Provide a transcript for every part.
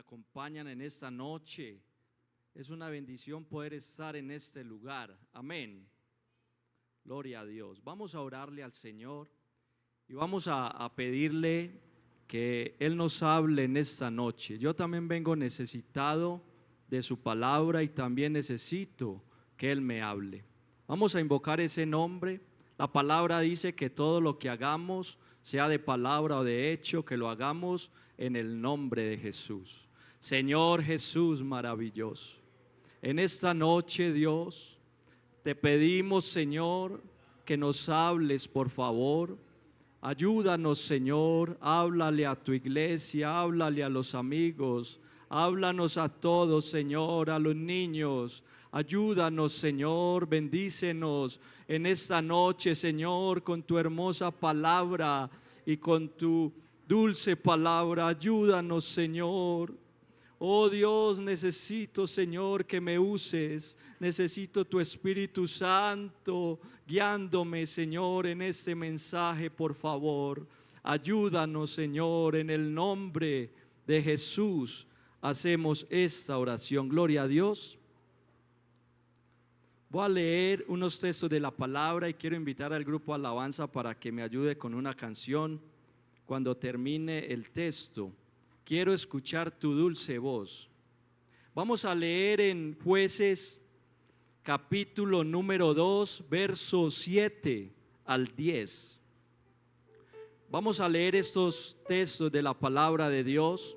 acompañan en esta noche. Es una bendición poder estar en este lugar. Amén. Gloria a Dios. Vamos a orarle al Señor y vamos a pedirle que Él nos hable en esta noche. Yo también vengo necesitado de su palabra y también necesito que Él me hable. Vamos a invocar ese nombre. La palabra dice que todo lo que hagamos, sea de palabra o de hecho, que lo hagamos en el nombre de Jesús. Señor Jesús maravilloso, en esta noche, Dios, te pedimos, Señor, que nos hables, por favor. Ayúdanos, Señor, háblale a tu iglesia, háblale a los amigos, háblanos a todos, Señor, a los niños. Ayúdanos, Señor, bendícenos en esta noche, Señor, con tu hermosa palabra y con tu dulce palabra. Ayúdanos, Señor. Oh Dios, necesito, Señor, que me uses. Necesito tu Espíritu Santo guiándome, Señor, en este mensaje, por favor. Ayúdanos, Señor, en el nombre de Jesús. Hacemos esta oración. Gloria a Dios. Voy a leer unos textos de la palabra y quiero invitar al grupo Alabanza para que me ayude con una canción. Cuando termine el texto, quiero escuchar tu dulce voz. Vamos a leer en Jueces, capítulo número 2, versos 7 al 10. Vamos a leer estos textos de la palabra de Dios.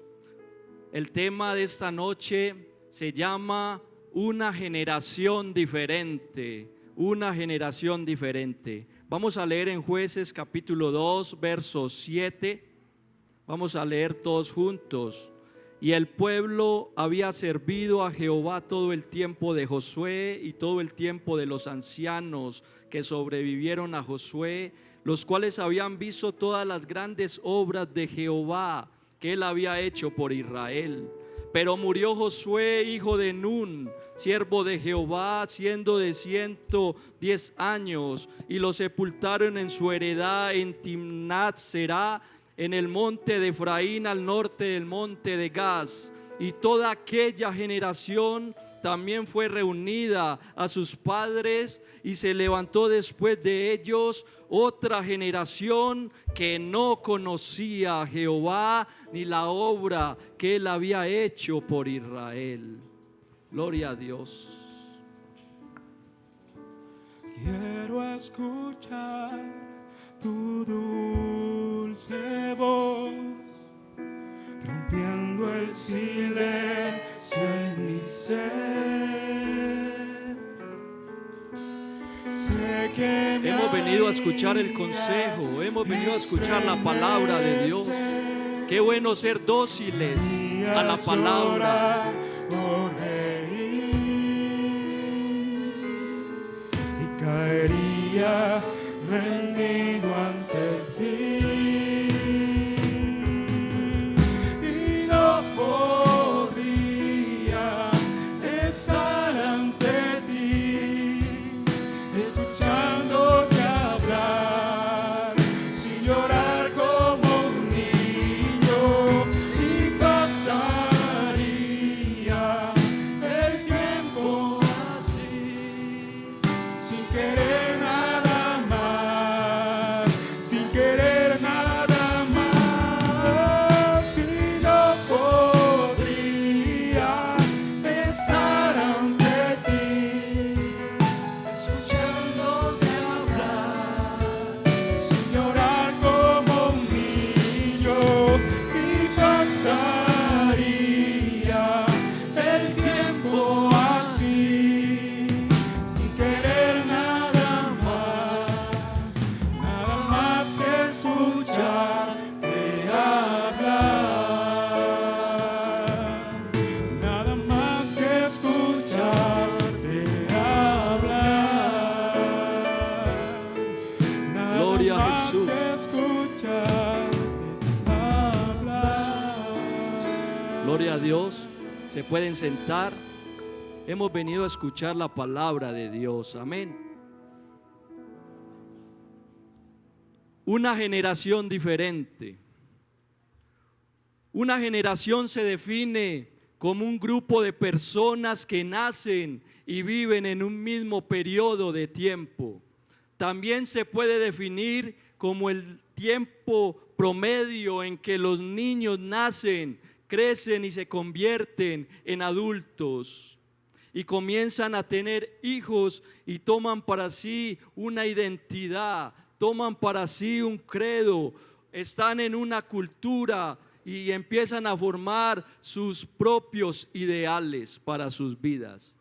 El tema de esta noche se llama una generación diferente, una generación diferente. Vamos a leer en Jueces capítulo 2, verso 7. Vamos a leer todos juntos. Y el pueblo había servido a Jehová todo el tiempo de Josué y todo el tiempo de los ancianos que sobrevivieron a Josué, los cuales habían visto todas las grandes obras de Jehová que él había hecho por Israel. Pero murió Josué, hijo de Nun, siervo de Jehová, siendo de 110 años, y lo sepultaron en su heredad en Timnat Será, en el monte de Efraín, al norte del monte de Gaz. Y toda aquella generación también fue reunida a sus padres, y se levantó después de ellos otra generación que no conocía a Jehová ni la obra que él había hecho por Israel. Gloria a Dios. Quiero escuchar tu dulce voz, rompiendo el silencio en mi ser. Sé que hemos venido a escuchar el consejo, hemos venido a escuchar la palabra de Dios. Qué bueno ser dóciles a la palabra. Y caería rendido ante ti. Y no podría estar ante ti, escuchándote hablar, sin llorar como un niño. Y pasaría el tiempo así, sin querer nada más, sin querer nada más. Y no podría estar ante ti, escuchándote hablar, sin llorar como un niño. Y pasaría el tiempo así, sin querer nada más que escucharte hablar, nada más que escucharte hablar, nada Gloria a más Jesús. que escucharte hablar. Gloria a Dios. Se pueden sentar. Hemos venido a escuchar la palabra de Dios. Amén. Una generación diferente. Una generación se define como un grupo de personas que nacen y viven en un mismo periodo de tiempo. También se puede definir como el tiempo promedio en que los niños nacen, crecen y se convierten en adultos y comienzan a tener hijos y toman para sí una identidad, toman para sí un credo, están en una cultura y empiezan a formar sus propios ideales para sus vidas.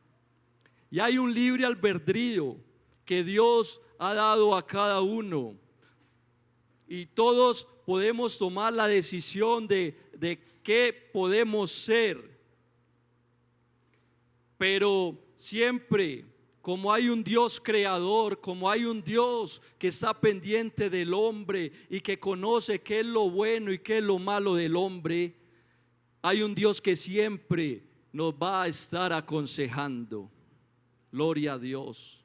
Y hay un libre albedrío que Dios ha dado a cada uno. Y todos podemos tomar la decisión de qué podemos ser. Pero siempre, como hay un Dios creador, como hay un Dios que está pendiente del hombre y que conoce qué es lo bueno y qué es lo malo del hombre, hay un Dios que siempre nos va a estar aconsejando. Gloria a Dios.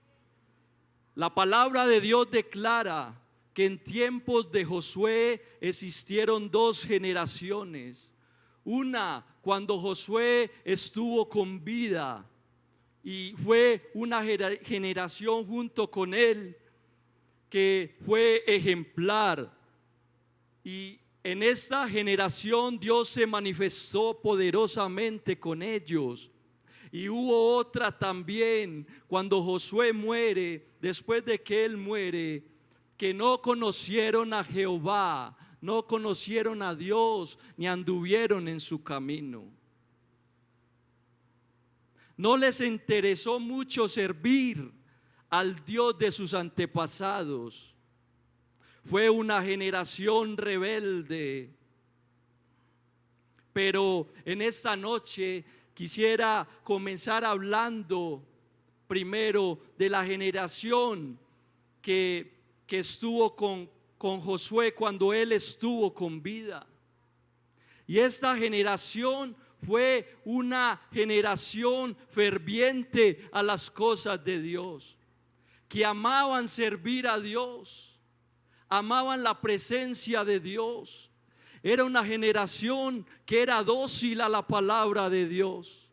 La palabra de Dios declara que en tiempos de Josué existieron dos generaciones. Una cuando Josué estuvo con vida y fue una generación junto con él que fue ejemplar. Y en esta generación Dios se manifestó poderosamente con ellos. Y hubo otra también cuando Josué muere, después de que él muere, que no conocieron a Jehová, no conocieron a Dios, ni anduvieron en su camino. No les interesó mucho servir al Dios de sus antepasados. Fue una generación rebelde. Pero en esta noche quisiera comenzar hablando primero de la generación que estuvo con Josué cuando él estuvo con vida. Y esta generación fue una generación ferviente a las cosas de Dios, que amaban servir a Dios, amaban la presencia de Dios. Era una generación que era dócil a la palabra de Dios.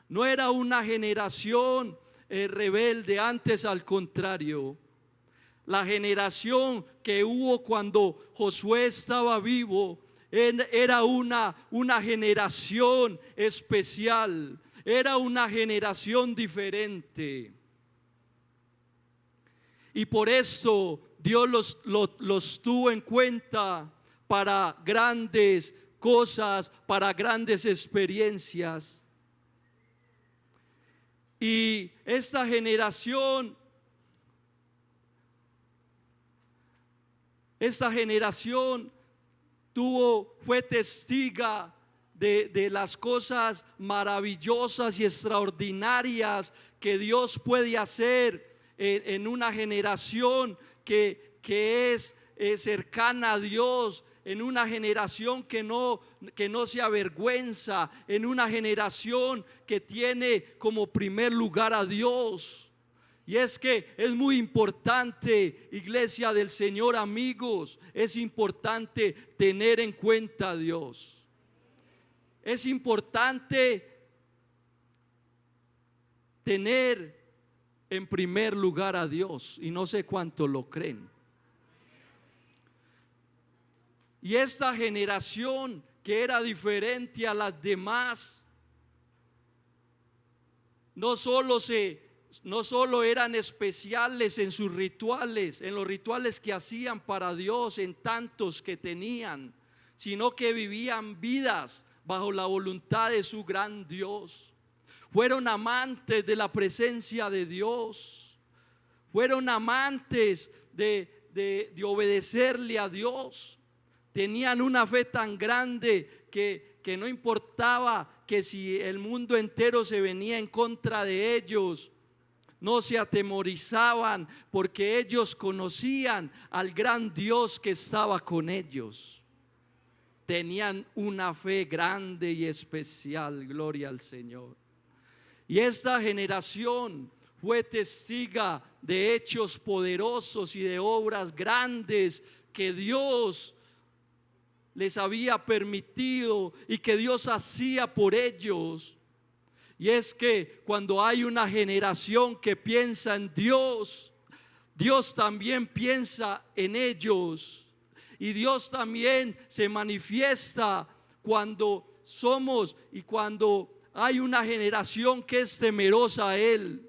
No era una generación rebelde, antes al contrario. La generación que hubo cuando Josué estaba vivo era una generación especial, era una generación diferente. Y por eso Dios los tuvo en cuenta para grandes cosas, para grandes experiencias. Y esta generación fue testiga de las cosas maravillosas y extraordinarias que Dios puede hacer en una generación que es cercana a Dios, en una generación que no se avergüenza, en una generación que tiene como primer lugar a Dios. Y es que es muy importante, iglesia del Señor, amigos, es importante tener en cuenta a Dios. Es importante tener en primer lugar a Dios, y no sé cuánto lo creen. Y esta generación que era diferente a las demás, no solo eran especiales en sus rituales, en los rituales que hacían para Dios, en tantos que tenían, sino que vivían vidas bajo la voluntad de su gran Dios. Fueron amantes de la presencia de Dios, fueron amantes de obedecerle a Dios. Tenían una fe tan grande que no importaba que si el mundo entero se venía en contra de ellos, no se atemorizaban, porque ellos conocían al gran Dios que estaba con ellos. Tenían una fe grande y especial, gloria al Señor. Y esta generación fue testiga de hechos poderosos y de obras grandes que Dios les había permitido y que Dios hacía por ellos. Y es que cuando hay una generación que piensa en Dios, Dios también piensa en ellos. Y Dios también se manifiesta cuando somos y cuando hay una generación que es temerosa a Él.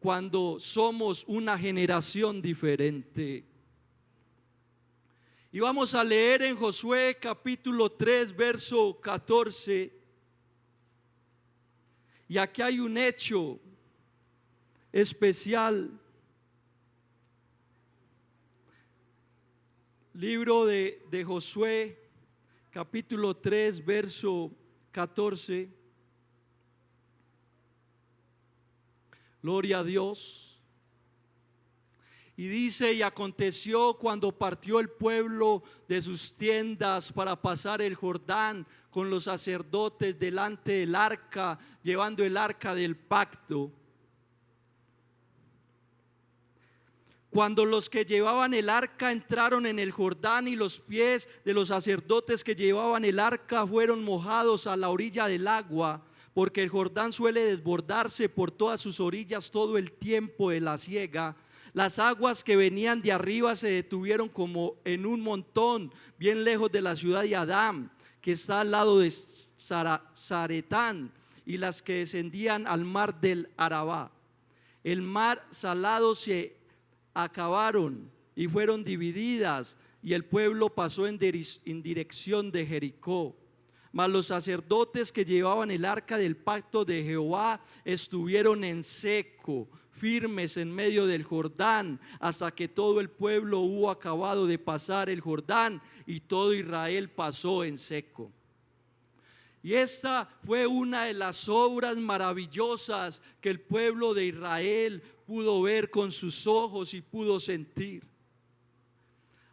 Cuando somos una generación diferente. Y vamos a leer en Josué capítulo 3, verso 14. Y aquí hay un hecho especial. Libro de Josué, capítulo 3, verso 14. Gloria a Dios. Y dice: y aconteció cuando partió el pueblo de sus tiendas para pasar el Jordán con los sacerdotes delante del arca, llevando el arca del pacto. Cuando los que llevaban el arca entraron en el Jordán, y los pies de los sacerdotes que llevaban el arca fueron mojados a la orilla del agua, porque el Jordán suele desbordarse por todas sus orillas todo el tiempo de la siega. Las aguas que venían de arriba se detuvieron como en un montón, bien lejos de la ciudad de Adám, que está al lado de Zaretán, y las que descendían al mar del Arabá. El mar salado se acabaron y fueron divididas, y el pueblo pasó en dirección de Jericó. Mas los sacerdotes que llevaban el arca del pacto de Jehová estuvieron en seco, firmes en medio del Jordán, hasta que todo el pueblo hubo acabado de pasar el Jordán, y todo Israel pasó en seco. Y esta fue una de las obras maravillosas que el pueblo de Israel pudo ver con sus ojos y pudo sentir.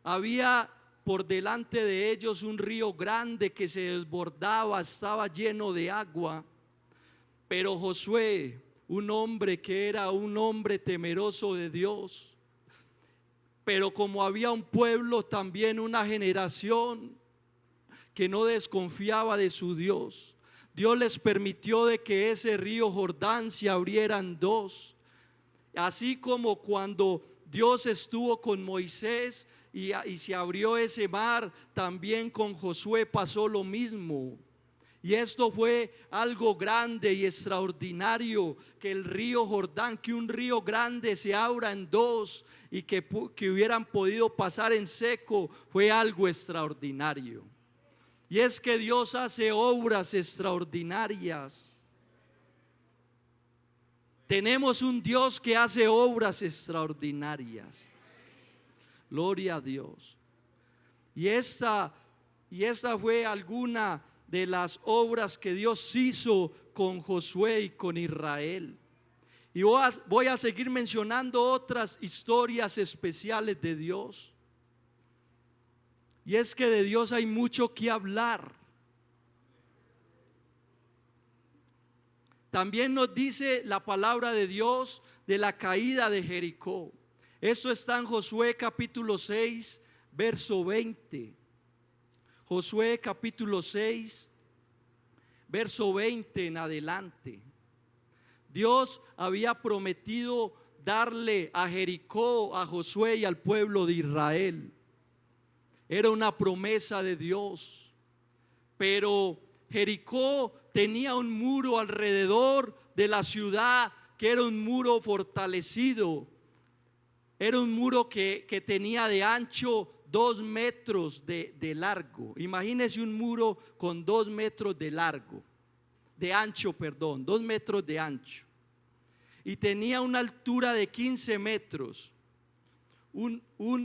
Había por delante de ellos un río grande que se desbordaba, estaba lleno de agua. Pero Josué, un hombre que era un hombre temeroso de Dios, pero como había un pueblo, también una generación que no desconfiaba de su Dios, Dios les permitió de que ese río Jordán se abriera en dos. Así como cuando Dios estuvo con Moisés y se abrió ese mar, también con Josué pasó lo mismo. Y esto fue algo grande y extraordinario, que el río Jordán, que un río grande se abra en dos y que hubieran podido pasar en seco, fue algo extraordinario. Y es que Dios hace obras extraordinarias. Tenemos un Dios que hace obras extraordinarias. Gloria a Dios. Y esta fue alguna de las obras que Dios hizo con Josué y con Israel. Y voy a seguir mencionando otras historias especiales de Dios. Y es que de Dios hay mucho que hablar. También nos dice la palabra de Dios de la caída de Jericó. Esto está en Josué capítulo 6, verso 20. Josué capítulo 6, verso 20 en adelante. Dios había prometido darle a Jericó, a Josué y al pueblo de Israel. Era una promesa de Dios. Pero Jericó tenía un muro alrededor de la ciudad, que era un muro fortalecido. Era un muro que tenía de ancho 2 metros de largo. Imagínese un muro con 2 metros de largo, de ancho, perdón, 2 metros de ancho. Y tenía una altura de 15 metros. Un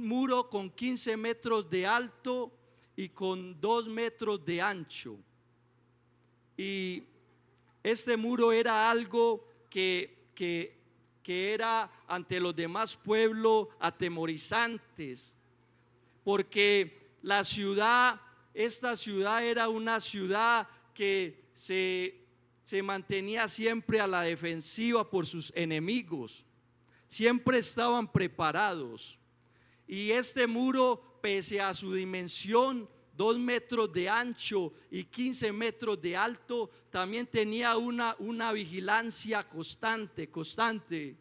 muro con 15 metros de alto y con 2 metros de ancho. Y este muro era algo que era ante los demás pueblos atemorizantes, porque esta ciudad era una ciudad que se mantenía siempre a la defensiva por sus enemigos, siempre estaban preparados. Y este muro pese a su dimensión, 2 metros de ancho y 15 metros de alto, también tenía una vigilancia constante.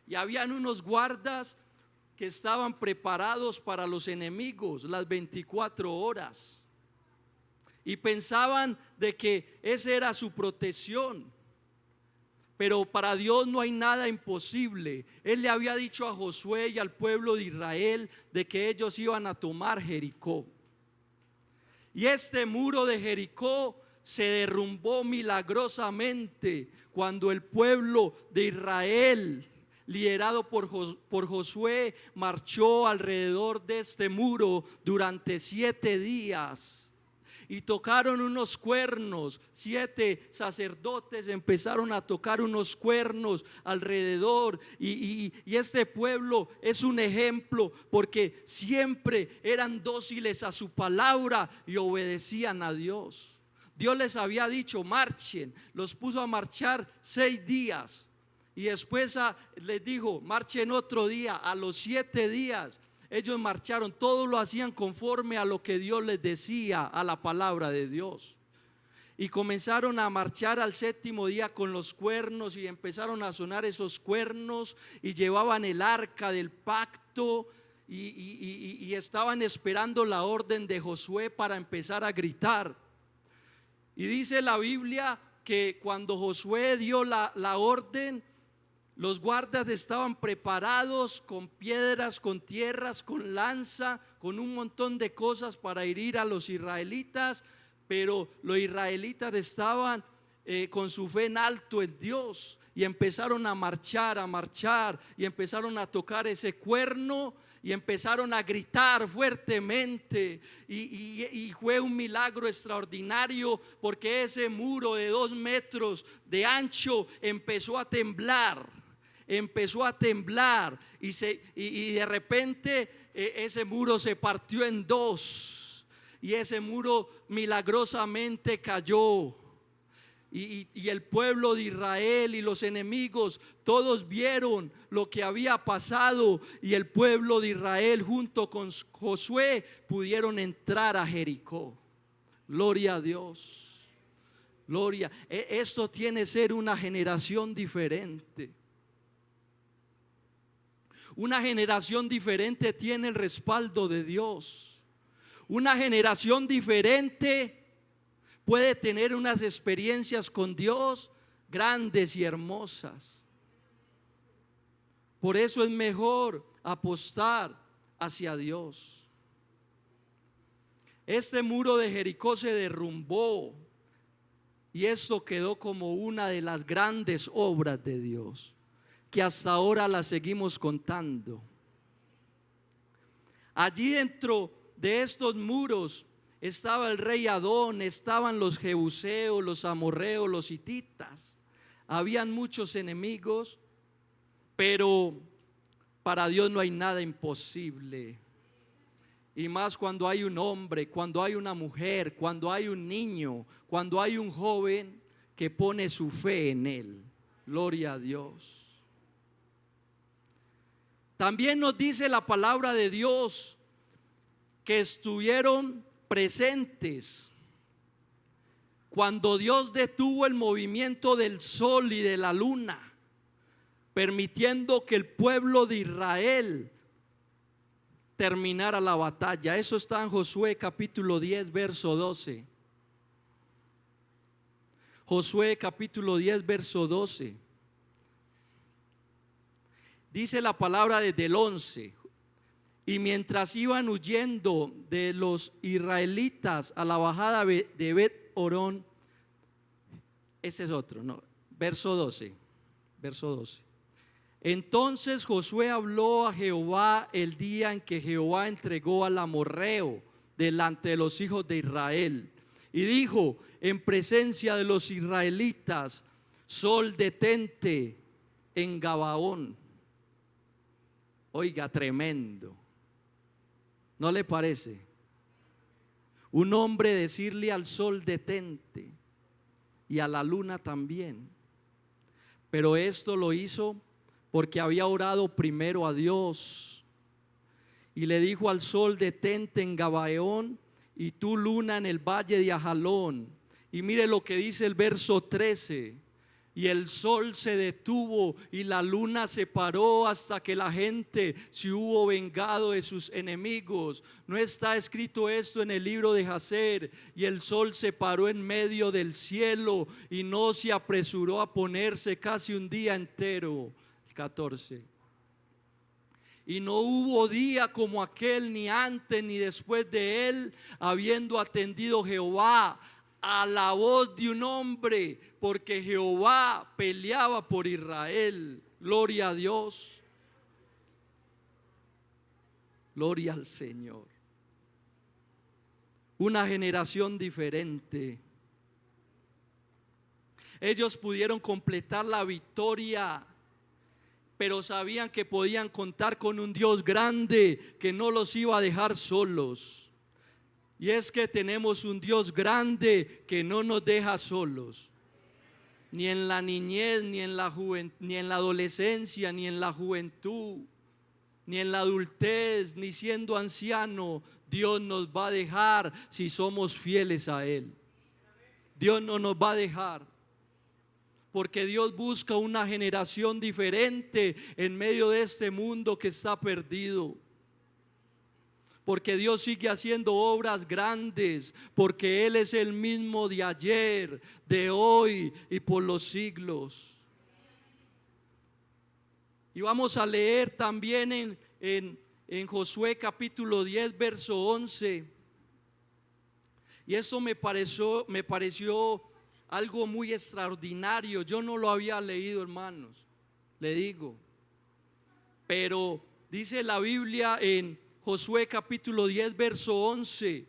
Y habían unos guardas que estaban preparados para los enemigos las 24 horas. Y pensaban de que esa era su protección. Pero para Dios no hay nada imposible. Él le había dicho a Josué y al pueblo de Israel de que ellos iban a tomar Jericó. Y este muro de Jericó se derrumbó milagrosamente cuando el pueblo de Israel, liderado por Josué, marchó alrededor de este muro durante 7 días. Y tocaron unos cuernos, 7 sacerdotes empezaron a tocar unos cuernos alrededor. Y este pueblo es un ejemplo porque siempre eran dóciles a su palabra y obedecían a Dios. Dios les había dicho marchen, los puso a marchar 6 días. Y después les dijo marchen otro día. A los 7 días ellos marcharon, todos lo hacían conforme a lo que Dios les decía, a la palabra de Dios. Y comenzaron a marchar al 7º día con los cuernos y empezaron a sonar esos cuernos y llevaban el arca del pacto y estaban esperando la orden de Josué para empezar a gritar. Y dice la Biblia que cuando Josué dio la orden, los guardas estaban preparados con piedras, con tierras, con lanza, con un montón de cosas para herir a los israelitas. Pero los israelitas estaban con su fe en alto en Dios y empezaron a marchar y empezaron a tocar ese cuerno y empezaron a gritar fuertemente y fue un milagro extraordinario porque ese muro de 2 metros de ancho empezó a temblar y de repente ese muro se partió en 2 y ese muro milagrosamente cayó. Y el pueblo de Israel y los enemigos todos vieron lo que había pasado, y el pueblo de Israel junto con Josué pudieron entrar a Jericó. Gloria a Dios. Gloria. Esto tiene que ser una generación diferente. Una generación diferente tiene el respaldo de Dios. Una generación diferente puede tener unas experiencias con Dios grandes y hermosas. Por eso es mejor apostar hacia Dios. Este muro de Jericó se derrumbó y esto quedó como una de las grandes obras de Dios, que hasta ahora la seguimos contando. Allí dentro de estos muros estaba el rey Adón, estaban los jebuseos, los amorreos, los hititas. Habían muchos enemigos, pero para Dios no hay nada imposible. Y más cuando hay un hombre, cuando hay una mujer, cuando hay un niño, cuando hay un joven que pone su fe en Él. Gloria a Dios. También nos dice la palabra de Dios que estuvieron presentes cuando Dios detuvo el movimiento del sol y de la luna, permitiendo que el pueblo de Israel terminara la batalla. Eso está en Josué capítulo 10 verso 12. Josué capítulo 10 verso 12. Dice la palabra desde el 11. Y mientras iban huyendo de los israelitas a la bajada de Bet-Orón, ese es otro, no, verso 12. Entonces Josué habló a Jehová el día en que Jehová entregó al amorreo delante de los hijos de Israel, y dijo en presencia de los israelitas: sol, detente en Gabaón. Oiga, tremendo. ¿No le parece? Un hombre decirle al sol detente y a la luna también. Pero esto lo hizo porque había orado primero a Dios Y le dijo al sol: detente en Gabaón, y tú, luna, en el valle de Ajalón. Y mire lo que dice el verso 13: y el sol se detuvo y la luna se paró hasta que la gente se hubo vengado de sus enemigos. ¿No está escrito esto en el libro de Jacer? Y el sol se paró en medio del cielo y no se apresuró a ponerse casi un día entero. 14. Y no hubo día como aquel, ni antes ni después de él, habiendo atendido Jehová a la voz de un hombre, porque Jehová peleaba por Israel. Gloria a Dios. Gloria al Señor. Una generación diferente. Ellos pudieron completar la victoria, pero sabían que podían contar con un Dios grande que no los iba a dejar solos. Y es que tenemos un Dios grande que no nos deja solos, ni en la niñez, ni en la ni en la adolescencia, ni en la juventud, ni en la adultez, ni siendo anciano. Dios nos va a dejar si somos fieles a Él. Dios no nos va a dejar, porque Dios busca una generación diferente en medio de este mundo que está perdido. Porque Dios sigue haciendo obras grandes, porque Él es el mismo de ayer, de hoy y por los siglos. Y vamos a leer también en Josué capítulo 10, verso 11. Y eso me pareció algo muy extraordinario. Yo no lo había leído, hermanos, le digo. Pero dice la Biblia en Josué capítulo 10, verso 11: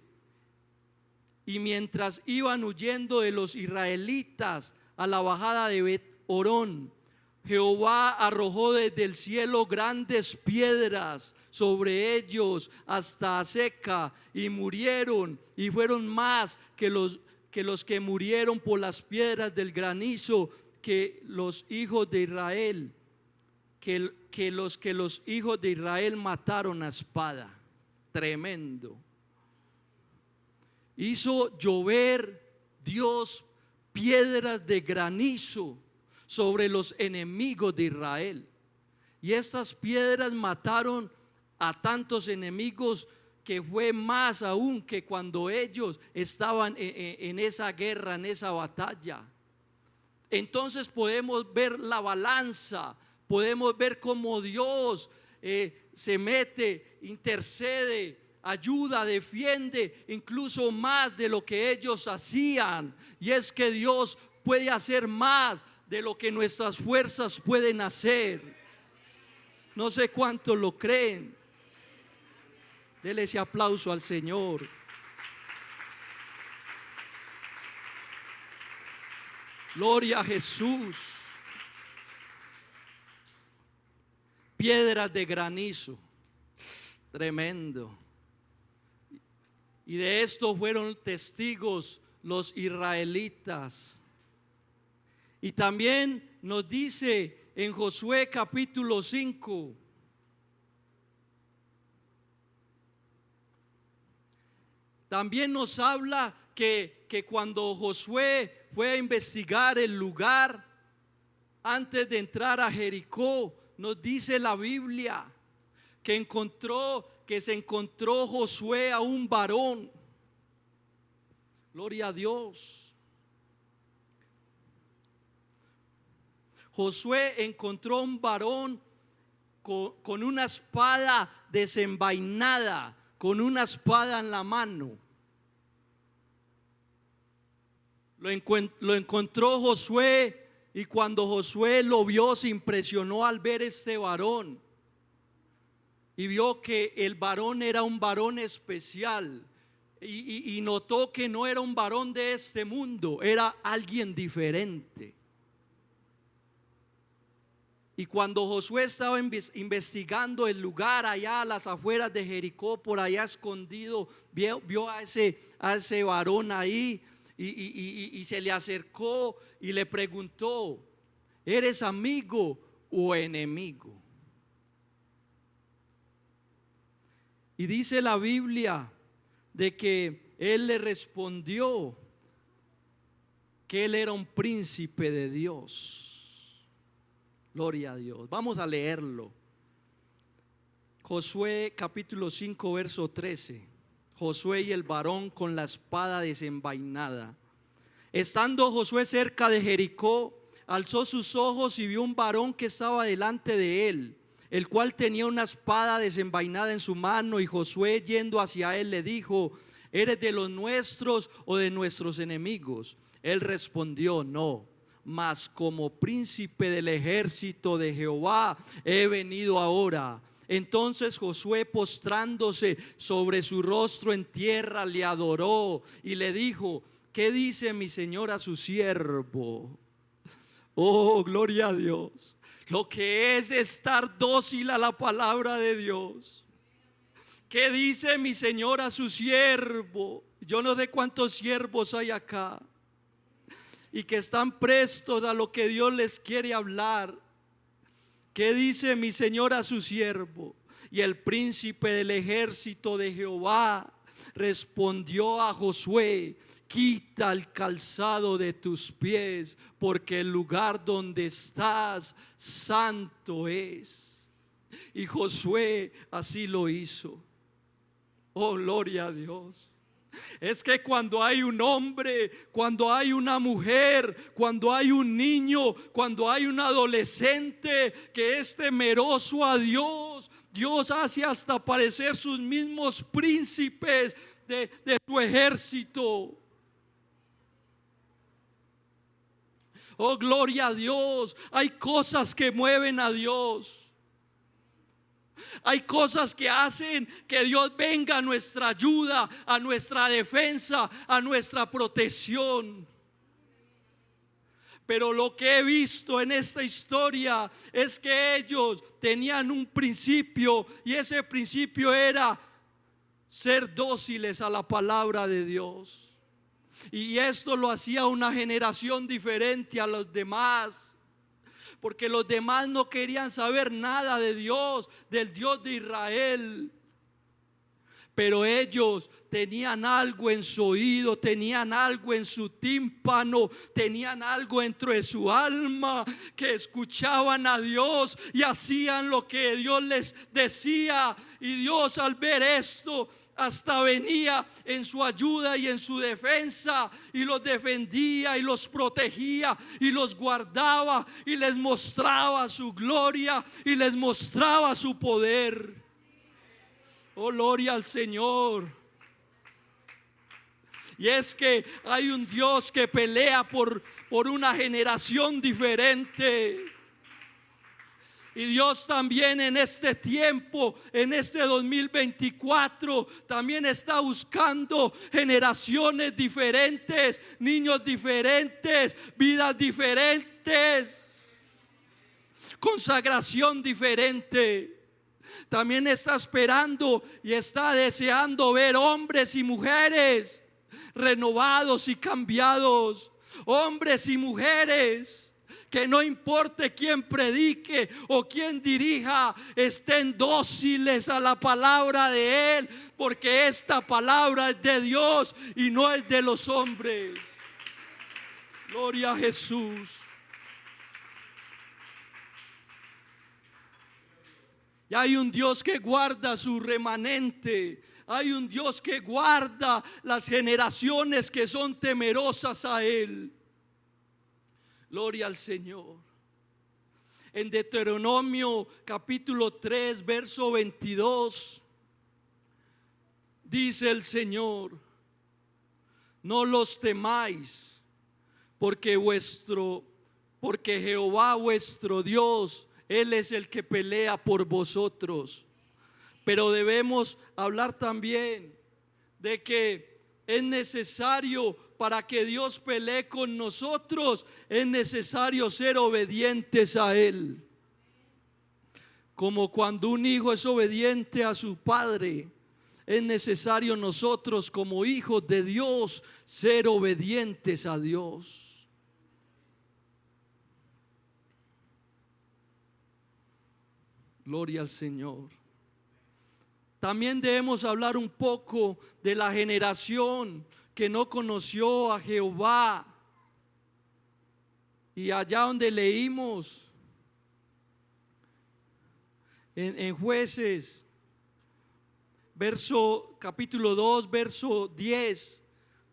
y mientras iban huyendo de los israelitas a la bajada de Bet-Orón, Jehová arrojó desde el cielo grandes piedras sobre ellos hasta Azeca, y murieron, y fueron más que los que murieron por las piedras del granizo, que los hijos de Israel, que los hijos de Israel mataron a espada. Tremendo. Hizo llover Dios piedras de granizo sobre los enemigos de Israel, y estas piedras mataron a tantos enemigos que fue más aún que cuando ellos estaban en esa guerra, en esa batalla. Entonces podemos ver la balanza, podemos ver cómo Dios se mete, intercede, ayuda, defiende, incluso más de lo que ellos hacían. Y es que Dios puede hacer más de lo que nuestras fuerzas pueden hacer. No sé cuántos lo creen. Dele ese aplauso al Señor. Gloria a Jesús. Piedras de granizo. Tremendo. Y de esto fueron testigos los israelitas. Y también nos dice en Josué capítulo 5: también nos habla que cuando Josué fue a investigar el lugar antes de entrar a Jericó, nos dice la Biblia que se encontró Josué a un varón. Gloria a Dios. Josué encontró un varón con una espada desenvainada, con una espada en la mano. Lo encontró Josué, y cuando Josué lo vio, se impresionó al ver este varón, y vio que el varón era un varón especial, y notó que no era un varón de este mundo, era alguien diferente. Y cuando Josué estaba investigando el lugar allá a las afueras de Jericó, por allá escondido, vio a ese varón ahí, y se le acercó y le preguntó: ¿eres amigo o enemigo? Y dice la Biblia de que él le respondió que él era un príncipe de Dios. Gloria a Dios. Vamos a leerlo. Josué capítulo 5 verso 13. Josué y el varón con la espada desenvainada. Estando Josué cerca de Jericó, alzó sus ojos y vio un varón que estaba delante de él, el cual tenía una espada desenvainada en su mano. Y Josué, yendo hacia él, le dijo: ¿eres de los nuestros o de nuestros enemigos? Él respondió: no, mas como príncipe del ejército de Jehová he venido ahora. Entonces Josué, postrándose sobre su rostro en tierra, le adoró y le dijo: ¿qué dice mi señor a su siervo? Oh, gloria a Dios. Lo que es estar dócil a la palabra de Dios. ¿Qué dice mi señor a su siervo? Yo no sé cuántos siervos hay acá y que están prestos a lo que Dios les quiere hablar. ¿Qué dice mi señor a su siervo? Y el príncipe del ejército de Jehová respondió a Josué: quita el calzado de tus pies, porque el lugar donde estás santo es. Y Josué así lo hizo. Oh, gloria a Dios. Es que cuando hay un hombre, cuando hay una mujer, cuando hay un niño, cuando hay un adolescente que es temeroso a Dios, Dios hace hasta aparecer sus mismos príncipes de su ejército. Oh, gloria a Dios. Hay cosas que mueven a Dios. Hay cosas que hacen que Dios venga a nuestra ayuda, a nuestra defensa, a nuestra protección. Pero lo que he visto en esta historia es que ellos tenían un principio, y ese principio era ser dóciles a la palabra de Dios. Y esto lo hacía una generación diferente a los demás, porque los demás no querían saber nada de Dios, del Dios de Israel. Pero ellos tenían algo en su oído, tenían algo en su tímpano, tenían algo dentro de su alma, que escuchaban a Dios y hacían lo que Dios les decía. Y Dios, al ver esto, hasta venía en su ayuda y en su defensa, y los defendía y los protegía y los guardaba y les mostraba su gloria y les mostraba su poder. Oh, gloria al Señor. Y es que hay un Dios que pelea por una generación diferente. Y Dios también en este tiempo, en este 2024, también está buscando generaciones diferentes, niños diferentes, vidas diferentes, consagración diferente. También está esperando y está deseando ver hombres y mujeres renovados y cambiados. Hombres y mujeres que no importe quién predique o quién dirija, estén dóciles a la palabra de Él, porque esta palabra es de Dios y no es de los hombres. Gloria a Jesús. Y hay un Dios que guarda su remanente. Hay un Dios que guarda las generaciones que son temerosas a Él. Gloria al Señor. En Deuteronomio capítulo 3 verso 22 dice el Señor: no los temáis, porque Jehová vuestro Dios, Él es el que pelea por vosotros. Pero debemos hablar también de que es necesario, para que Dios pelee con nosotros, es necesario ser obedientes a Él. Como cuando un hijo es obediente a su padre, es necesario nosotros como hijos de Dios ser obedientes a Dios. Gloria al Señor. También debemos hablar un poco de la generación que no conoció a Jehová. Y allá donde leímos en Jueces, capítulo 2, verso 10,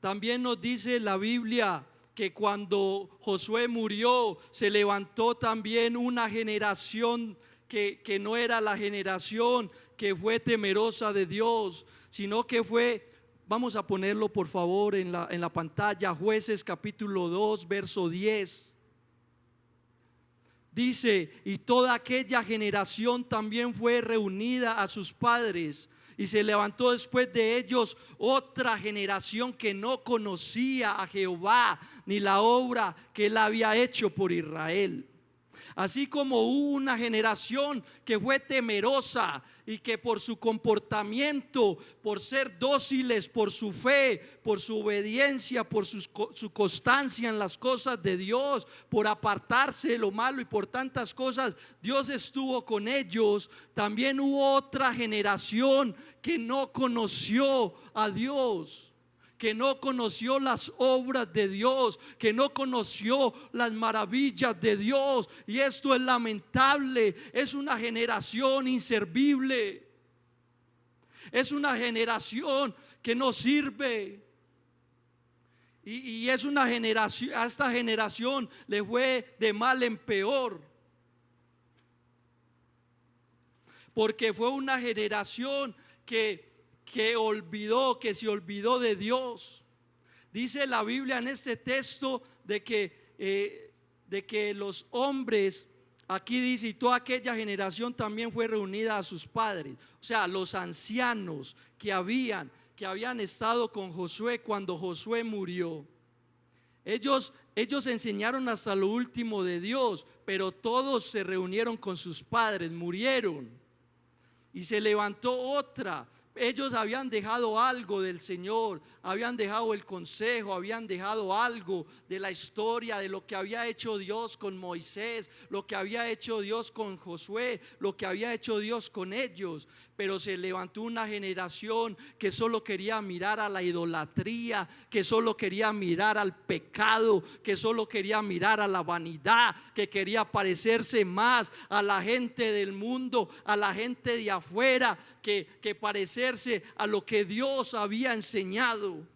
también nos dice la Biblia que cuando Josué murió, se levantó también una generación que no era la generación que fue temerosa de Dios, sino que fue, vamos a ponerlo por favor en la pantalla, Jueces capítulo 2, verso 10. Dice, y toda aquella generación también fue reunida a sus padres, y se levantó después de ellos otra generación que no conocía a Jehová ni la obra que él había hecho por Israel. Así como hubo una generación que fue temerosa y que por su comportamiento, por ser dóciles, por su fe, por su obediencia, por su constancia en las cosas de Dios, por apartarse de lo malo y por tantas cosas, Dios estuvo con ellos. También hubo otra generación que no conoció a Dios, que no conoció las obras de Dios, que no conoció las maravillas de Dios. Y esto es lamentable, es una generación inservible, es una generación que no sirve. Y es una generación, a esta generación le fue de mal en peor, porque fue una generación que se olvidó de Dios. Dice la Biblia en este texto de que los hombres, aquí dice, y toda aquella generación también fue reunida a sus padres, o sea, los ancianos que habían estado con Josué cuando Josué murió. Ellos enseñaron hasta lo último de Dios, pero todos se reunieron con sus padres, murieron, y se levantó otra. Ellos habían dejado algo del Señor, habían dejado el consejo, habían dejado algo de la historia, de lo que había hecho Dios con Moisés, lo que había hecho Dios con Josué, lo que había hecho Dios con ellos. Pero se levantó una generación que solo quería mirar a la idolatría, que solo quería mirar al pecado, que solo quería mirar a la vanidad, que quería parecerse más a la gente del mundo, a la gente de afuera, que parecerse a lo que Dios había enseñado.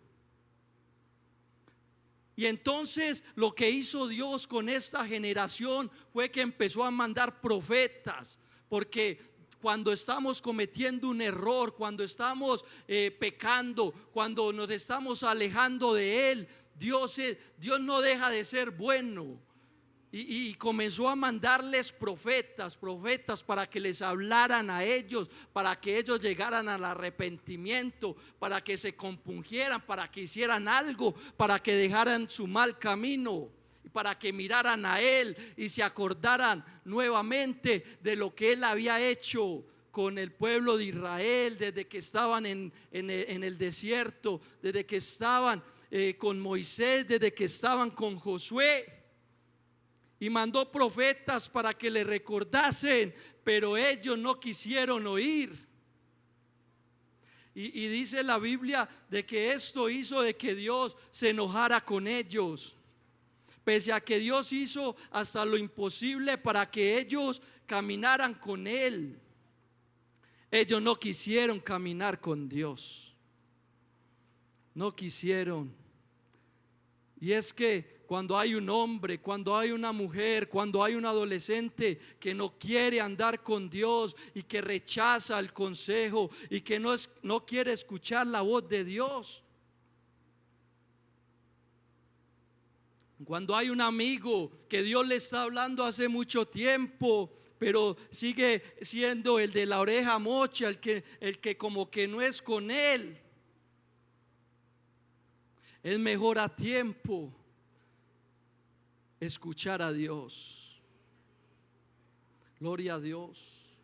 Y entonces lo que hizo Dios con esta generación fue que empezó a mandar profetas, porque cuando estamos cometiendo un error, cuando estamos pecando, cuando nos estamos alejando de Él, Dios no deja de ser bueno. Y comenzó a mandarles profetas para que les hablaran a ellos, para que ellos llegaran al arrepentimiento, para que se compungieran, para que hicieran algo, para que dejaran su mal camino, para que miraran a Él y se acordaran nuevamente de lo que Él había hecho con el pueblo de Israel desde que estaban en el desierto, desde que estaban con Moisés, desde que estaban con Josué. Y mandó profetas para que le recordasen, pero ellos no quisieron oír. Y dice la Biblia de que esto hizo de que Dios se enojara con ellos, pese a que Dios hizo hasta lo imposible para que ellos caminaran con Él. Ellos no quisieron caminar con Dios, no quisieron. Y es que cuando hay un hombre, cuando hay una mujer, cuando hay un adolescente que no quiere andar con Dios y que rechaza el consejo y que no quiere escuchar la voz de Dios, cuando hay un amigo que Dios le está hablando hace mucho tiempo, pero sigue siendo el de la oreja mocha, el que como que no es con él, es mejor a tiempo escuchar a Dios. Gloria a Dios.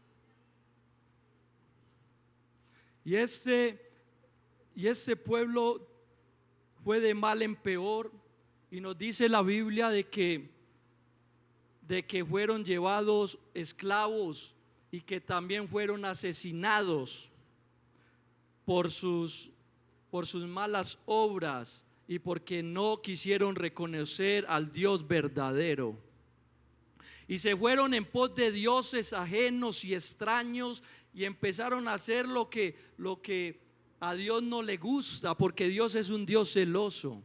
Y este pueblo fue de mal en peor, y nos dice la Biblia de que fueron llevados esclavos y que también fueron asesinados. por sus malas obras y porque no quisieron reconocer al Dios verdadero. Y se fueron en pos de dioses ajenos y extraños y empezaron a hacer lo que a Dios no le gusta, porque Dios es un Dios celoso.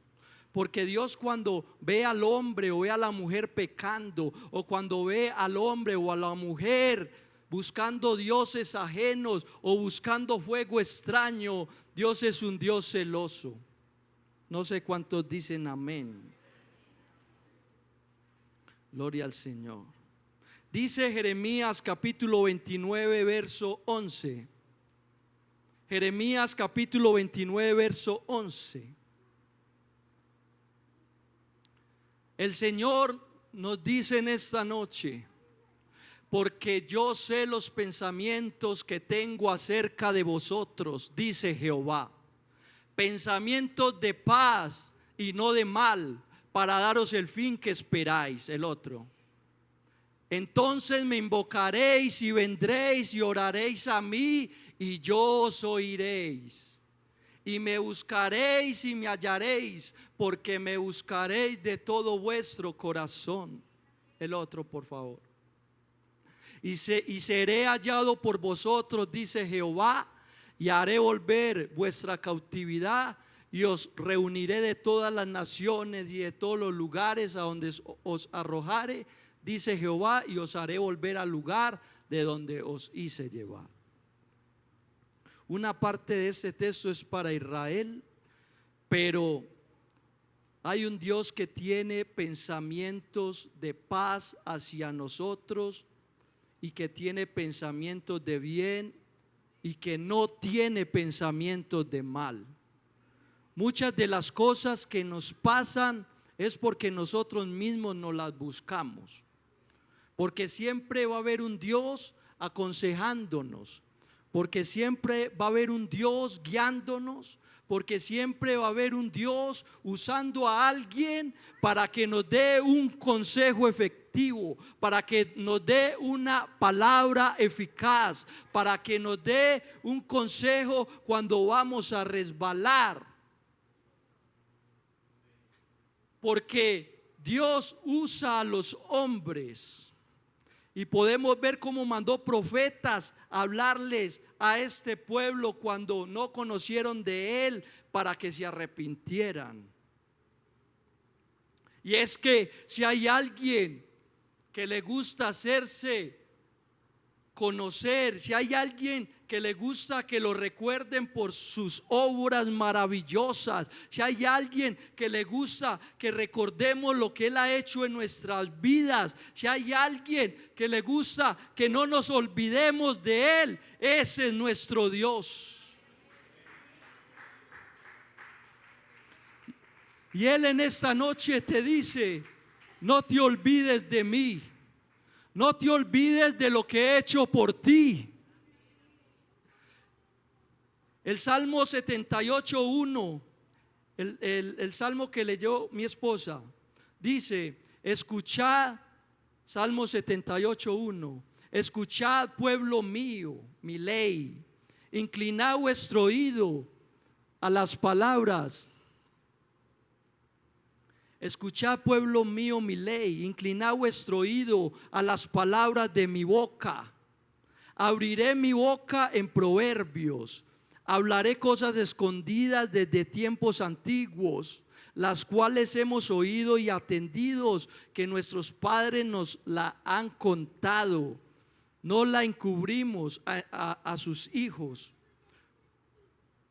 Porque Dios, cuando ve al hombre o ve a la mujer pecando, o cuando ve al hombre o a la mujer buscando dioses ajenos o buscando fuego extraño, Dios es un Dios celoso. No sé cuántos dicen amén. Gloria al Señor. Dice Jeremías capítulo 29 verso 11. Jeremías capítulo 29 verso 11. El Señor nos dice en esta noche: porque yo sé los pensamientos que tengo acerca de vosotros, dice Jehová, pensamientos de paz y no de mal, para daros el fin que esperáis. El otro: entonces me invocaréis y vendréis y oraréis a mí y yo os oiréis. Y me buscaréis y me hallaréis, porque me buscaréis de todo vuestro corazón. El otro, por favor. Y seré hallado por vosotros, dice Jehová, y haré volver vuestra cautividad, y os reuniré de todas las naciones y de todos los lugares a donde os arrojare, dice Jehová, y os haré volver al lugar de donde os hice llevar. Una parte de este texto es para Israel, pero hay un Dios que tiene pensamientos de paz hacia nosotros y que tiene pensamientos de bien y que no tiene pensamientos de mal. Muchas de las cosas que nos pasan es porque nosotros mismos no las buscamos, porque siempre va a haber un Dios aconsejándonos, porque siempre va a haber un Dios guiándonos, porque siempre va a haber un Dios usando a alguien para que nos dé un consejo efectivo, para que nos dé una palabra eficaz, para que nos dé un consejo cuando vamos a resbalar. Porque Dios usa a los hombres. Y podemos ver cómo mandó profetas a hablarles a este pueblo cuando no conocieron de Él, para que se arrepintieran. Y es que si hay alguien que le gusta hacerse conocer, si hay alguien que le gusta que lo recuerden por sus obras maravillosas, si hay alguien que le gusta que recordemos lo que Él ha hecho en nuestras vidas, si hay alguien que le gusta que no nos olvidemos de Él, ese es nuestro Dios. Y Él en esta noche te dice: no te olvides de mí, no te olvides de lo que he hecho por ti. El Salmo 78:1, el salmo que leyó mi esposa, dice: escuchad, Salmo 78:1, escuchad, pueblo mío, mi ley, inclinad vuestro oído a las palabras. Escuchad, pueblo mío, mi ley, inclinad vuestro oído a las palabras de mi boca. Abriré mi boca en proverbios, hablaré cosas escondidas desde tiempos antiguos, las cuales hemos oído y atendidos, que nuestros padres nos la han contado. No la encubrimos a sus hijos.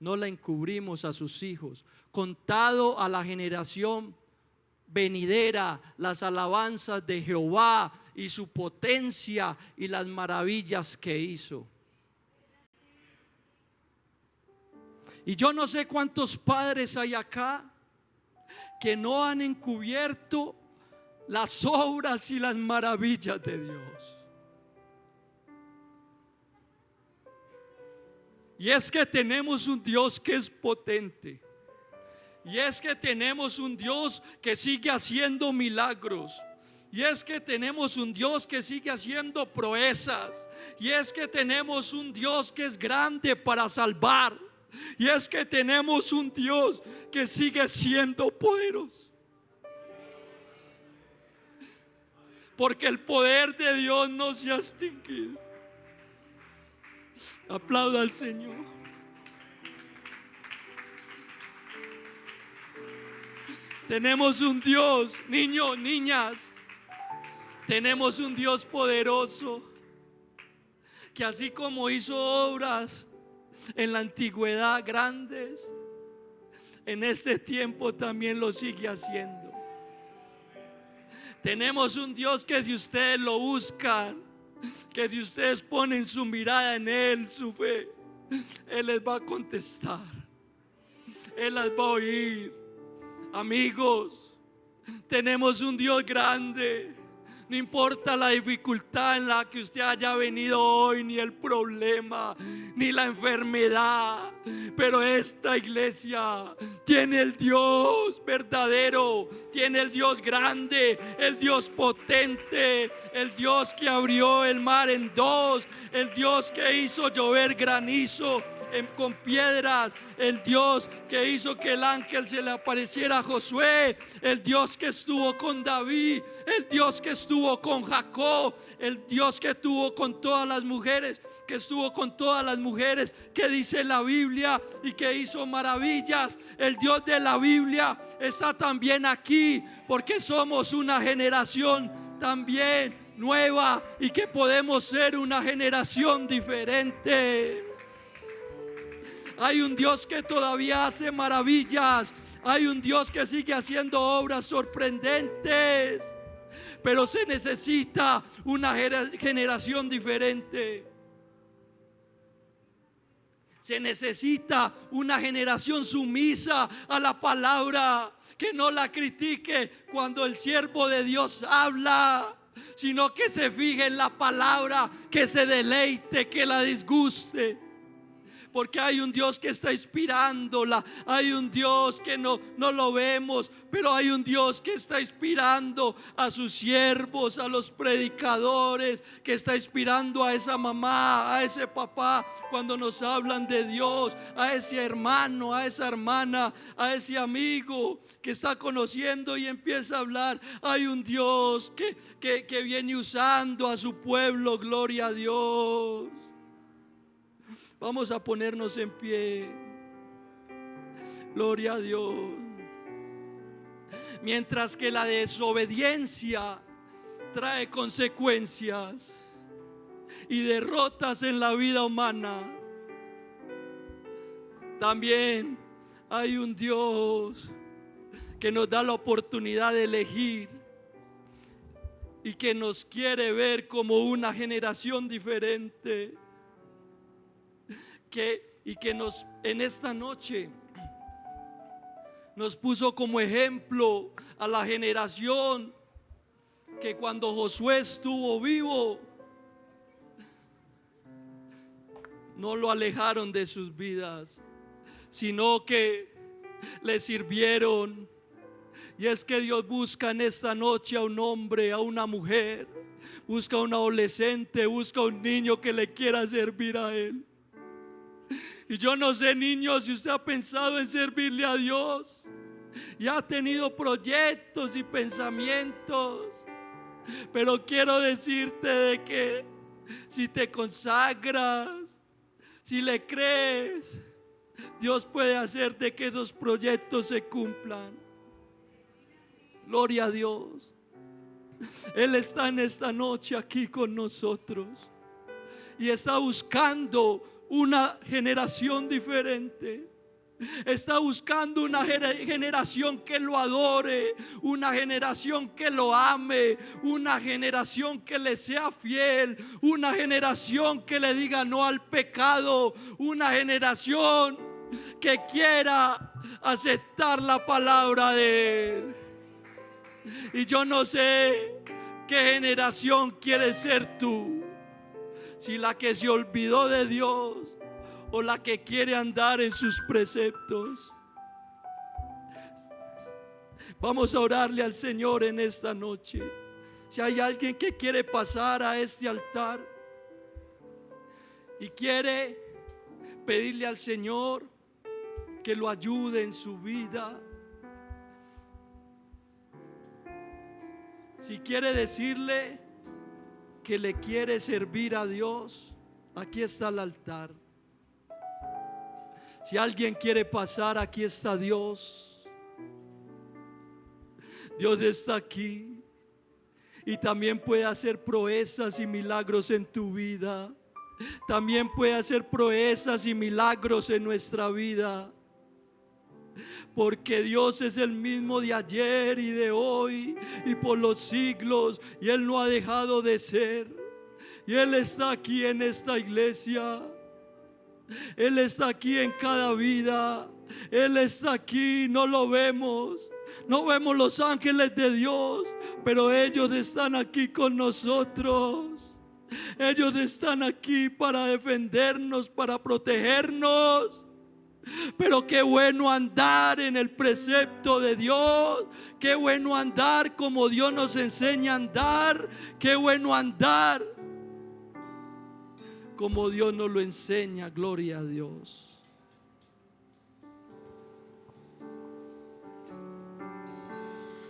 No la encubrimos a sus hijos. Contado a la generación venidera las alabanzas de Jehová y su potencia y las maravillas que hizo. Y yo no sé cuántos padres hay acá que no han encubierto las obras y las maravillas de Dios. Y es que tenemos un Dios que es potente. Y es que tenemos un Dios que sigue haciendo milagros. Y es que tenemos un Dios que sigue haciendo proezas. Y es que tenemos un Dios que es grande para salvar. Y es que tenemos un Dios que sigue siendo poderoso. Porque el poder de Dios no se ha extinguido. Aplauda al Señor. Tenemos un Dios, niños, niñas. Tenemos un Dios poderoso que así como hizo obras en la antigüedad grandes, en este tiempo también lo sigue haciendo. Tenemos un Dios que si ustedes lo buscan, que si ustedes ponen su mirada en Él, su fe, Él les va a contestar, Él las va a oír. Amigos, tenemos un Dios grande. No importa la dificultad en la que usted haya venido hoy, ni el problema, ni la enfermedad, pero esta iglesia tiene el Dios verdadero, tiene el Dios grande, el Dios potente, el Dios que abrió el mar en dos, el Dios que hizo llover granizo con piedras, el Dios que hizo que el ángel se le apareciera a Josué, el Dios que estuvo con David, el Dios que estuvo con Jacob, el Dios que estuvo con todas las mujeres, que dice la Biblia y que hizo maravillas. El Dios de la Biblia está también aquí, porque somos una generación también nueva y que podemos ser una generación diferente. Hay un Dios que todavía hace maravillas. Hay un Dios que sigue haciendo obras sorprendentes. Pero se necesita una generación diferente. Se necesita una generación sumisa a la palabra, que no la critique cuando el siervo de Dios habla, sino que se fije en la palabra, que se deleite, que la disguste. Porque hay un Dios que está inspirándola. Hay un Dios que no lo vemos, pero hay un Dios que está inspirando a sus siervos, a los predicadores, que está inspirando a esa mamá, a ese papá, cuando nos hablan de Dios, a ese hermano, a esa hermana, a ese amigo que está conociendo y empieza a hablar. Hay un Dios que viene usando a su pueblo. Gloria a Dios. Vamos a ponernos en pie. Gloria a Dios. Mientras que la desobediencia trae consecuencias y derrotas en la vida humana, también hay un Dios que nos da la oportunidad de elegir y que nos quiere ver como una generación diferente. Y que en esta noche nos puso como ejemplo a la generación que cuando Josué estuvo vivo no lo alejaron de sus vidas, sino que le sirvieron. Y es que Dios busca en esta noche a un hombre, a una mujer, busca a un adolescente, busca a un niño que le quiera servir a Él. Y yo no sé, niños, si usted ha pensado en servirle a Dios y ha tenido proyectos y pensamientos, pero quiero decirte de que si te consagras, si le crees, Dios puede hacer de que esos proyectos se cumplan. Gloria a Dios. Él está en esta noche aquí con nosotros y está buscando una generación diferente. Está buscando una generación que lo adore, una generación que lo ame, una generación que le sea fiel, una generación que le diga no al pecado, una generación que quiera aceptar la palabra de Él. Y yo no sé qué generación quieres ser tú. Si la que se olvidó de Dios o la que quiere andar en sus preceptos. Vamos a orarle al Señor en esta noche. Si hay alguien que quiere pasar a este altar y quiere pedirle al Señor que lo ayude en su vida. Si quiere decirle que le quiere servir a Dios, aquí está el altar. Si alguien quiere pasar, aquí está Dios. Dios está aquí y también puede hacer proezas y milagros en tu vida. También puede hacer proezas y milagros en nuestra vida. Porque Dios es el mismo de ayer y de hoy y por los siglos, y Él no ha dejado de ser. Y Él está aquí en esta iglesia. Él está aquí en cada vida. Él está aquí, no lo vemos. No vemos los ángeles de Dios, pero ellos están aquí con nosotros. Ellos están aquí para defendernos, para protegernos. Pero qué bueno andar en el precepto de Dios. Qué bueno andar como Dios nos enseña a andar. Qué bueno andar como Dios nos lo enseña. Gloria a Dios.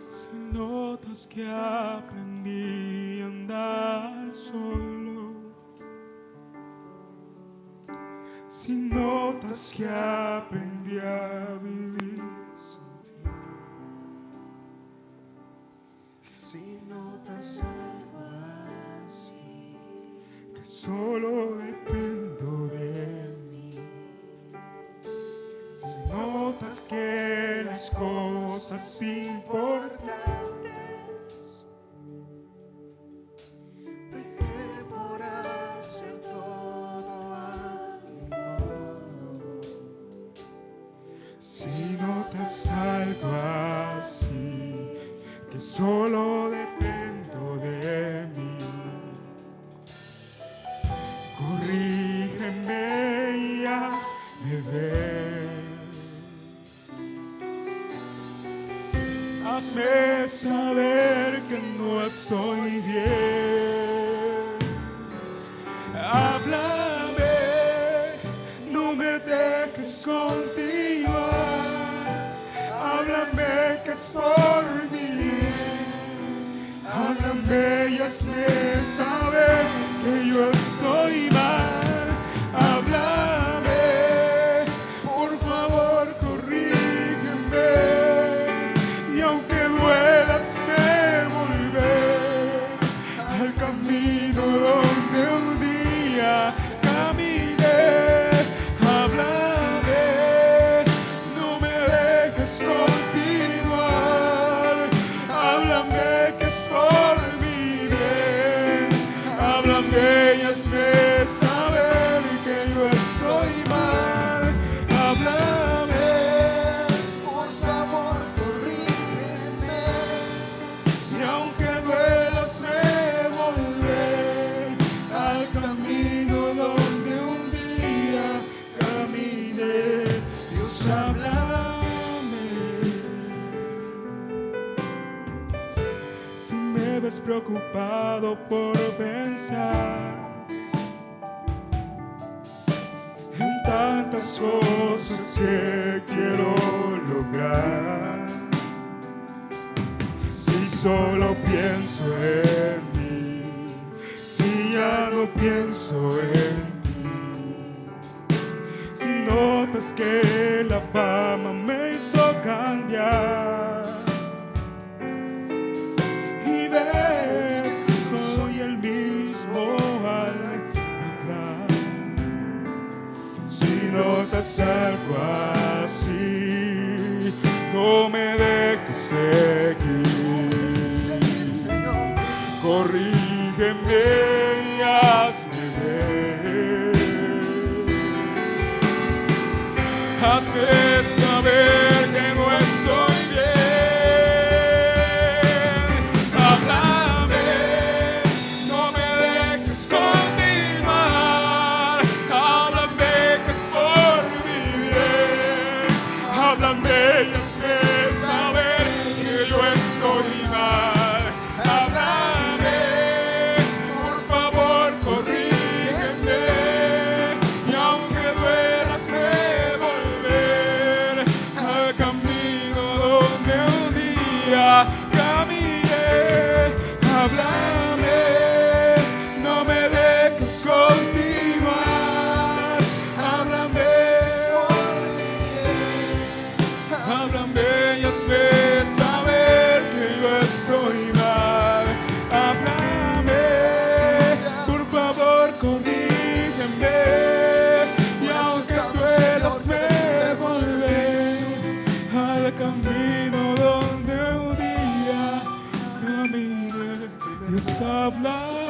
Si notas que aprendí a andar solo, si notas que aprendí a vivir sin ti, si notas algo así, que solo dependo de mí, si notas que las cosas importantes dejé por hacer todo a mi modo, si notas algo así, que solo dependo de mí, corrígeme y hazme ver. Hazme saber que no estoy bien. Háblame, no me dejes continuar. Háblame que es por mi bien. Háblame y hazme saber que yo estoy mal. Háblame, por favor, corrígeme. Y aunque duela, hazme volver al camino donde un día caminé. Háblame, no me dejes continuar. Háblame que es por mi bien. Háblame y hazme saber que yo estoy mal. Háblame, por favor, corrígeme. Y aunque duela, hazme volver al camino donde un día caminé. Dios, háblame. Si me ves preocupado por pensar en tantas cosas que quiero lograr, si solo pienso en mí, si ya no pienso en ti, si notas que la fama me hizo cambiar y ves que soy el mismo al hablar, si notas algo así, no me dejes seguir. Corrígeme y hazme ver. Hazme saber que no estoy bien. Háblame, no me dejes continuar. Háblame que es por mi bien. Háblame y hazme saber que yo estoy mal. Háblame, por favor, corrígeme. Y aunque duela, hazme volver Dios, háblame.